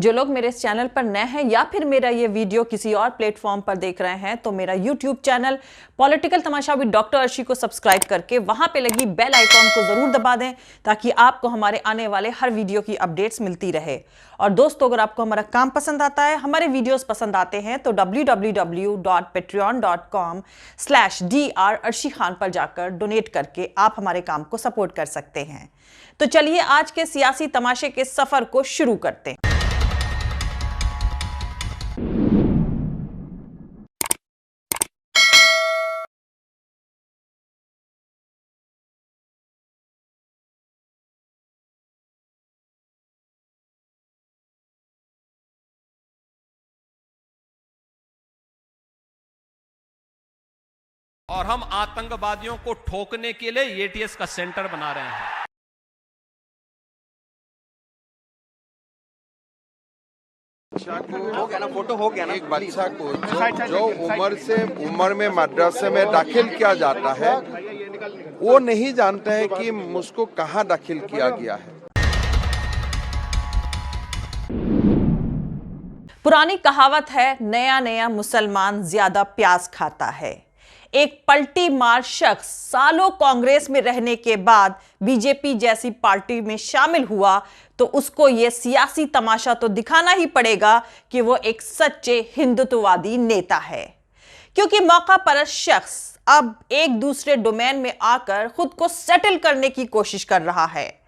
जो लोग मेरे इस चैनल पर नए हैं या फिर मेरा ये वीडियो किसी और प्लेटफॉर्म पर देख रहे हैं तो मेरा YouTube channel political Tamasha with doctor Arshi को सब्सक्राइब करके वहां पे लगी बेल आइकॉन को जरूर दबा दें ताकि आपको हमारे आने वाले हर वीडियो की अपडेट्स मिलती रहे। और दोस्तों, अगर आपको हमारा काम पसंद आता है, हमारे वीडियोस पसंद आते हैं तो www.patreon.com/dr अर्शी खान पर जाकर डोनेट करके आप हमारे काम को सपोर्ट कर सकते हैं। तो चलिए आज के सियासी तमाशे के सफर को शुरू करते हैं। और हम आतंकवादियों को ठोकने के लिए एटीएस का सेंटर बना रहे हैं। हो गया ना, फोटो हो गया ना। एक बच्चा को जो उम्र में मदरसे में दाखिल किया जाता है वो नहीं जानते हैं कि मुझको कहाँ दाखिल किया गया है। पुरानी कहावत है, नया नया मुसलमान ज्यादा प्याज खाता है। एक पलटी मार शख्स सालों कांग्रेस में रहने के बाद बीजेपी जैसी पार्टी में शामिल हुआ तो उसको यह सियासी तमाशा तो दिखाना ही पड़ेगा कि वो एक सच्चे हिंदुत्ववादी नेता है, क्योंकि मौका परस्त शख्स अब एक दूसरे डोमेन में आकर खुद को सेटल करने की कोशिश कर रहा है।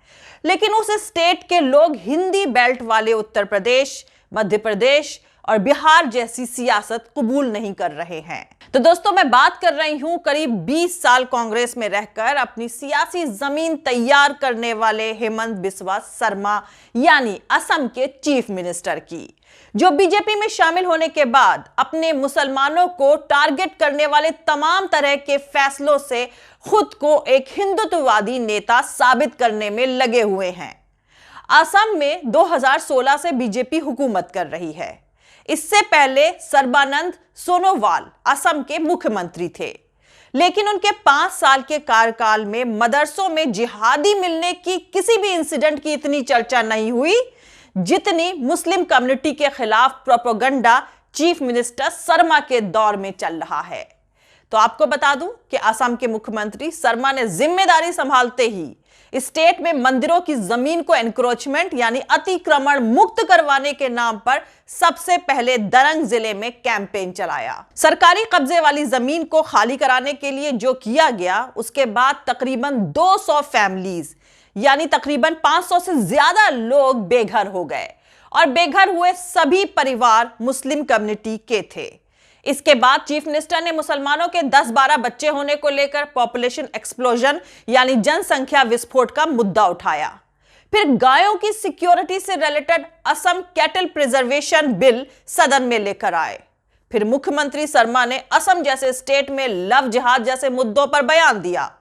लेकिन उस स्टेट के लोग हिंदी बेल्ट वाले उत्तर प्रदेश, मध्य प्रदेश और बिहार जैसी सियासत कबूल नहीं कर रहे हैं। तो दोस्तों, मैं बात कर रही हूं करीब 20 साल कांग्रेस में रहकर अपनी सियासी जमीन तैयार करने वाले हेमंत बिस्वा शर्मा यानी असम के चीफ मिनिस्टर की, जो बीजेपी में शामिल होने के बाद अपने मुसलमानों को टारगेट करने वाले तमाम तरह के फैसलों से खुद को एक हिंदुत्ववादी नेता साबित करने में लगे हुए हैं। असम में 2016 से बीजेपी हुकूमत कर रही है। इससे पहले सर्बानंद सोनोवाल असम के मुख्यमंत्री थे, लेकिन उनके 5 साल के कार्यकाल में मदरसों में जिहादी मिलने की किसी भी इंसिडेंट की इतनी चर्चा नहीं हुई जितनी मुस्लिम कम्युनिटी के खिलाफ प्रोपेगेंडा चीफ मिनिस्टर शर्मा के दौर में चल रहा है। तो आपको बता दूं कि असम के मुख्यमंत्री शर्मा ने जिम्मेदारी संभालते ही स्टेट में मंदिरों की जमीन को एनक्रोचमेंट यानी अतिक्रमण मुक्त करवाने के नाम पर सबसे पहले दरंग जिले में कैंपेन चलाया। सरकारी कब्जे वाली जमीन को खाली कराने के लिए जो किया गया, उसके बाद तकरीबन 200 फैमिलीज यानी तकरीबन 500 से ज्यादा लोग बेघर हो गए और बेघर हुए सभी परिवार मुस्लिम कम्युनिटी के थे। इसके बाद चीफ मिनिस्टर ने मुसलमानों के 10-12 बच्चे होने को लेकर पॉपुलेशन एक्सप्लोजन यानी जनसंख्या विस्फोट का मुद्दा उठाया। फिर गायों की सिक्योरिटी से related Assam cattle preservation bill सदन में लेकर आए। फिर मुख्यमंत्री शर्मा ने असम जैसे स्टेट में लव जिहाद जैसे मुद्दों पर बयान दिया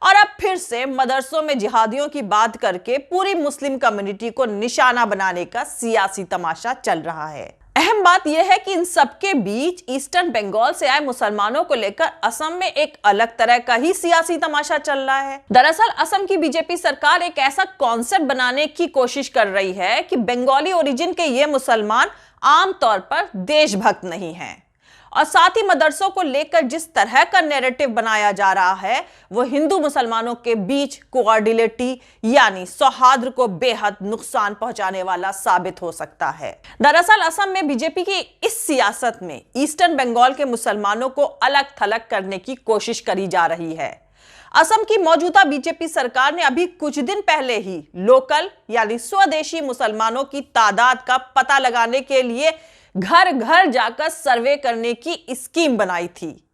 और अब फिर से मदरसों में जिहादियों की बात करके पूरी मुस्लिम कम्युनिटी को निशाना बनाने का सियासी तमाशा चल रहा है। अहम बात यह है कि इन सबके बीच ईस्टर्न बंगाल से आए मुसलमानों को लेकर असम में एक अलग तरह का ही सियासी तमाशा चल रहा है। दरअसल असम की बीजेपी सरकार एक ऐसा कॉन्सेप्ट बनाने की कोशिश कर रही है कि बंगाली ओरिजिन के ये मुसलमान आमतौर पर देशभक्त नहीं हैं और साथ ही मदरसों को लेकर जिस तरह का नैरेटिव बनाया जा रहा है वो हिंदू मुसलमानों के बीच कोऑर्डिनेटी यानी सौहार्द को बेहद नुकसान पहुंचाने वाला साबित हो सकता है। दरअसल असम में बीजेपी की इस सियासत में ईस्टर्न बंगाल के मुसलमानों को अलग थलग करने की कोशिश करी जा रही है। असम की मौजूदा बीजेपी सरकार ने अभी कुछ दिन पहले ही लोकल यानी स्वदेशी मुसलमानों की तादाद का पता लगाने के लिए घर घर जाकर सर्वे करने की स्कीम बनाई थी।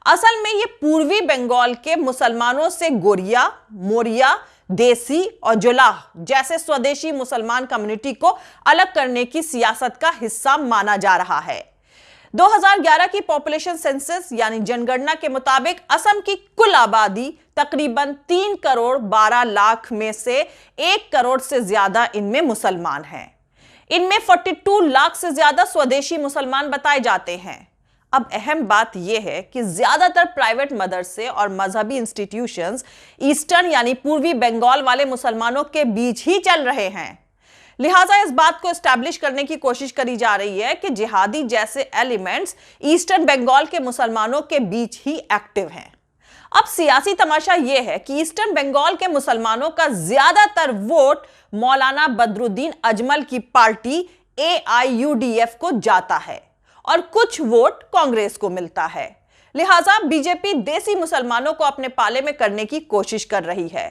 असल में ये पूर्वी बंगाल के मुसलमानों से गोरिया, मोरिया, देसी और जुलाह जैसे स्वदेशी मुसलमान कम्युनिटी को अलग करने की सियासत का हिस्सा माना जा रहा है। 2011 की पॉपुलेशन सेंसस यानी जनगणना के मुताबिक असम की कुल आबादी तकरीबन 3 करोड़ 12 लाख में से 1 करोड़ से ज्यादा इनमें मुसलमान हैं। इनमें 42 लाख से ज्यादा स्वदेशी मुसलमान बताए जाते हैं। अब अहम बात यह है कि ज्यादातर प्राइवेट मदरसे और मजहबी इंस्टीट्यूशंस ईस्टर्न यानी पूर्वी बंगाल वाले मुसलमानों के बीच ही चल रहे हैं, लिहाजा इस बात को एस्टैब्लिश करने की कोशिश करी जा रही है कि जिहादी जैसे एलिमेंट्स ईस्टर्न बंगाल के मुसलमानों के बीच ही एक्टिव हैं। अब सियासी तमाशा यह है कि ईस्टर्न बंगाल के मुसलमानों का ज्यादातर वोट मौलाना बदरुद्दीन अजमल की पार्टी AIUDF को जाता है और कुछ वोट कांग्रेस को मिलता है। लिहाजा बीजेपी देसी मुसलमानों को अपने पाले में करने की कोशिश कर रही है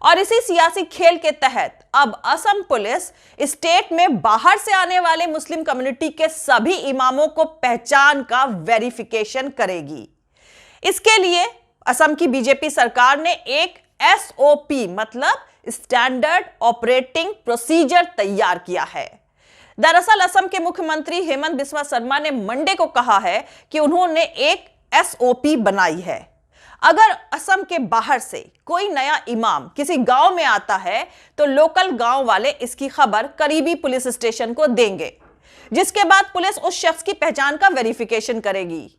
और इसी सियासी खेल के तहत अब असम पुलिस स्टेट में बाहर से आने वाले मुस्लिम कम्युनिटी के सभी इमामों को पहचान का वेरिफिकेशन करेगी। इसके लिए असम की बीजेपी सरकार ने एक SOP मतलब स्टैंडर्ड ऑपरेटिंग प्रोसीजर तैयार किया है। दरअसल असम के मुख्यमंत्री हेमंत बिस्वा शर्मा ने मंडे को कहा है कि उन्होंने एक SOP बनाई है। अगर असम के बाहर से कोई नया इमाम किसी गांव में आता है तो लोकल गांव वाले इसकी खबर करीबी पुलिस स्टेशन को देंगे, जिसके बाद पुलिस उस शख्स की पहचान का वेरिफिकेशन करेगी।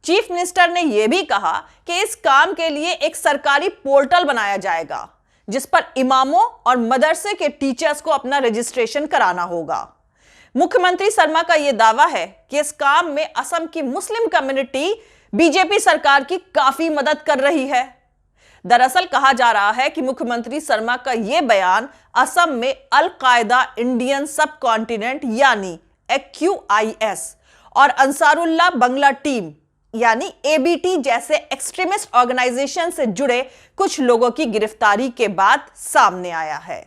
चीफ मिनिस्टर ने यह भी कहा कि इस काम के लिए एक सरकारी पोर्टल बनाया जाएगा जिस पर इमामों और मदरसे के टीचर्स को अपना रजिस्ट्रेशन कराना होगा। मुख्यमंत्री शर्मा का यह दावा है कि इस काम में असम की मुस्लिम कम्युनिटी बीजेपी सरकार की काफी मदद कर रही है। दरअसल कहा जा रहा है कि मुख्यमंत्री शर्मा का यह बयान असम में अल कायदा इंडियन सब कॉन्टिनेंट यानी AQIS और अंसारुल्लाह बंगला टीम यानी ABT जैसे एक्सट्रीमिस्ट ऑर्गेनाइजेशन से जुड़े कुछ लोगों की गिरफ्तारी के बाद सामने आया है।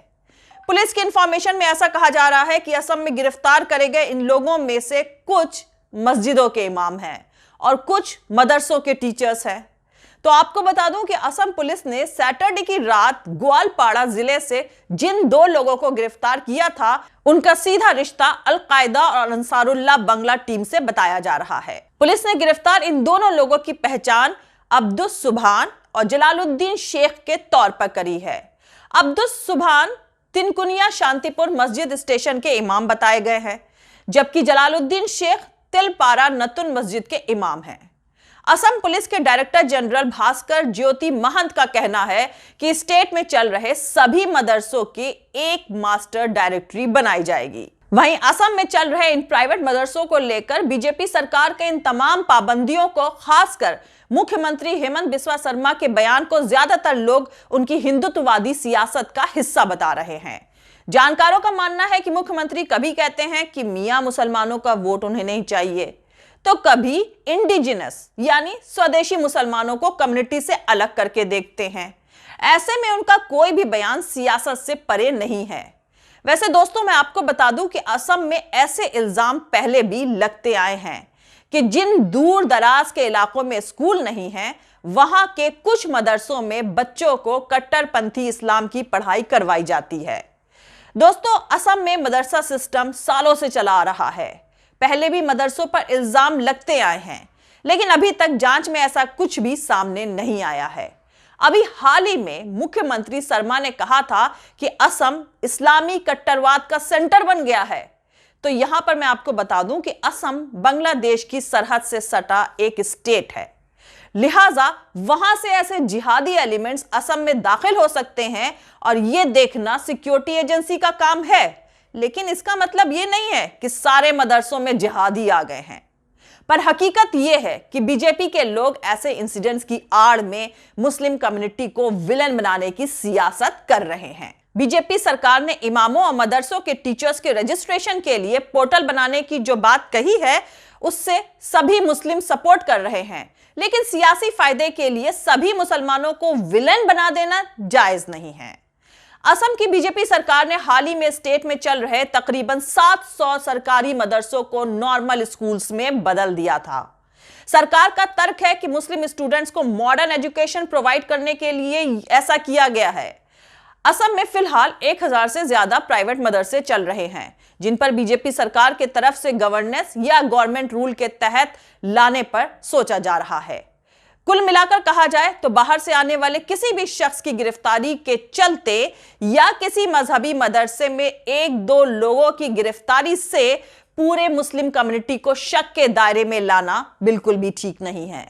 पुलिस की इंफॉर्मेशन में ऐसा कहा जा रहा है कि असम में गिरफ्तार करे गए इन लोगों में से कुछ मस्जिदों के इमाम हैं और कुछ मदरसों के टीचर्स हैं। तो आपको बता दूं कि असम पुलिस ने सैटरडे की रात ग्वालपाड़ा जिले से जिन 2 लोगों को गिरफ्तार किया था उनका सीधा रिश्ता अल कायदा और अंसारुल्लाह बंगला टीम से बताया जा रहा है। पुलिस ने गिरफ्तार इन दोनों लोगों की पहचान अब्दुस सुभान और जलालुद्दीन शेख के तौर पर करी है। अब्दुस सुभान तिनकुनिया शांतिपुर मस्जिद स्टेशन के इमाम बताए गए हैं, जबकि जलालुद्दीन शेख तिलपारा नतुन मस्जिद के इमाम हैं। असम पुलिस के डायरेक्टर जनरल भास्कर ज्योति महंत का कहना है कि स्टेट में चल रहे सभी मदरसों की एक मास्टर डायरेक्टरी बनाई जाएगी। वहीं असम में चल रहे इन प्राइवेट मदरसों को लेकर बीजेपी सरकार के इन तमाम पाबंदियों को खासकर मुख्यमंत्री हेमंत बिस्वा शर्मा के बयान को ज्यादातर लोग उनकी हिंदुत्ववादी सियासत का हिस्सा बता रहे हैं। जानकारों का मानना है कि मुख्यमंत्री कभी कहते हैं कि मियां मुसलमानों का वोट उन्हें नहीं चाहिए, तो कभी इंडिजिनस यानी स्वदेशी मुसलमानों को कम्युनिटी से अलग करके देखते हैं। ऐसे में उनका कोई भी बयान सियासत से परे नहीं है। वैसे दोस्तों, मैं आपको बता दूं कि असम में ऐसे इल्जाम पहले भी लगते आए हैं कि जिन दूर दराज के इलाकों में स्कूल नहीं है वहां के कुछ मदरसों में बच्चों को कट्टरपंथी इस्लाम की पढ़ाई करवाई जाती है। दोस्तों, असम में मदरसा सिस्टम सालों से चला आ रहा है। पहले भी मदरसों पर इल्जाम लगते आए हैं, लेकिन अभी तक जांच में ऐसा कुछ भी सामने नहीं आया है। अभी हाल ही में मुख्यमंत्री शर्मा ने कहा था कि असम इस्लामी कट्टरवाद का सेंटर बन गया है। तो यहां पर मैं आपको बता दूं कि असम बांग्लादेश की सरहद से सटा एक स्टेट है, लिहाजा वहां से ऐसे जिहादी एलिमेंट्स असम में दाखिल हो सकते हैं और यह देखना सिक्योरिटी एजेंसी का काम है। लेकिन इसका मतलब यह नहीं है कि सारे मदरसों में जिहादी आ गए हैं। पर हकीकत यह है कि बीजेपी के लोग ऐसे इंसिडेंट्स की आड़ में मुस्लिम कम्युनिटी को विलन बनाने की सियासत कर रहे हैं। बीजेपी सरकार ने इमामों और मदरसों के टीचर्स के रजिस्ट्रेशन के लिए पोर्टल बनाने की जो बात कही है उससे सभी मुस्लिम सपोर्ट कर रहे हैं, लेकिन सियासी फायदे के लिए सभी मुसलमानों को विलन बना देना जायज नहीं है। असम की बीजेपी सरकार ने हाल ही में स्टेट में चल रहे तकरीबन 700 सरकारी मदरसों को नॉर्मल स्कूल्स में बदल दिया था। सरकार का तर्क है कि मुस्लिम स्टूडेंट्स को मॉडर्न एजुकेशन प्रोवाइड करने के लिए ऐसा किया गया है। असम में फिलहाल 1000 से ज्यादा प्राइवेट मदरसे चल रहे हैं, जिन पर बीजेपी सरकार के तरफ से गवर्नेंस या गवर्नमेंट रूल के तहत लाने पर सोचा जा रहा है। कुल मिलाकर कहा जाए तो बाहर से आने वाले किसी भी शख्स की गिरफ्तारी के चलते या किसी मजहबी मदरसे में 1-2 लोगों की गिरफ्तारी से पूरे मुस्लिम कम्युनिटी को शक के दायरे में लाना बिल्कुल भी ठीक नहीं है।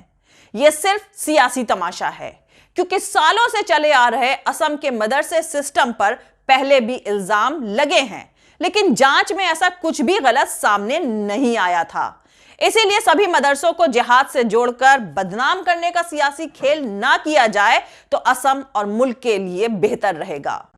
यह सिर्फ सियासी तमाशा है, क्योंकि सालों से चले आ रहे असम के मदरसे सिस्टम पर पहले भी इल्जाम लगे हैं, लेकिन जांच में ऐसा कुछ भी गलत सामने नहीं आया था। इसीलिए सभी मदरसों को जिहाद से जोड़कर बदनाम करने का सियासी खेल ना किया जाए तो असम और मुल्क के लिए बेहतर रहेगा।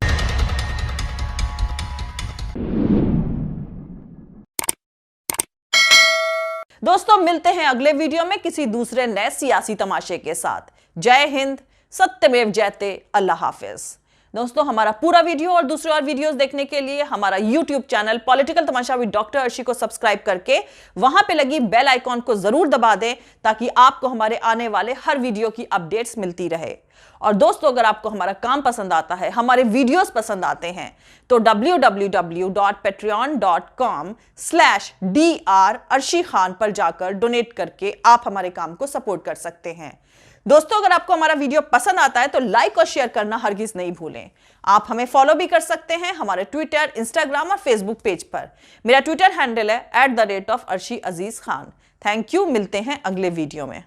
दोस्तों, मिलते हैं अगले वीडियो में किसी दूसरे नए सियासी तमाशे के साथ। जय हिंद, सत्यमेव जयते, अल्लाह हाफिज। दोस्तों, हमारा पूरा वीडियो और दूसरे और वीडियोस देखने के लिए हमारा YouTube channel political Tamasha with doctor Arshi को सब्सक्राइब करके वहां पे लगी बेल आइकॉन को जरूर दबा दें ताकि आपको हमारे आने वाले हर वीडियो की अपडेट्स मिलती रहे। और दोस्तों, अगर आपको हमारा काम पसंद आता है, हमारे वीडियोस पसंद आते हैं, तो www.patreon.com/dr अर्शी खान पर जाकर डोनेट करके आप हमारे काम को सपोर्ट कर सकते हैं। दोस्तों, अगर आपको हमारा वीडियो पसंद आता है तो लाइक और शेयर करना हरगिज नहीं भूलें। आप हमें फॉलो भी कर सकते हैं हमारे ट्विटर, इंस्टाग्राम और फेसबुक पेज पर। मेरा ट्विटर हैंडल है @arshi_aziz khan। Thank you. मिलते हैं अगले वीडियो में।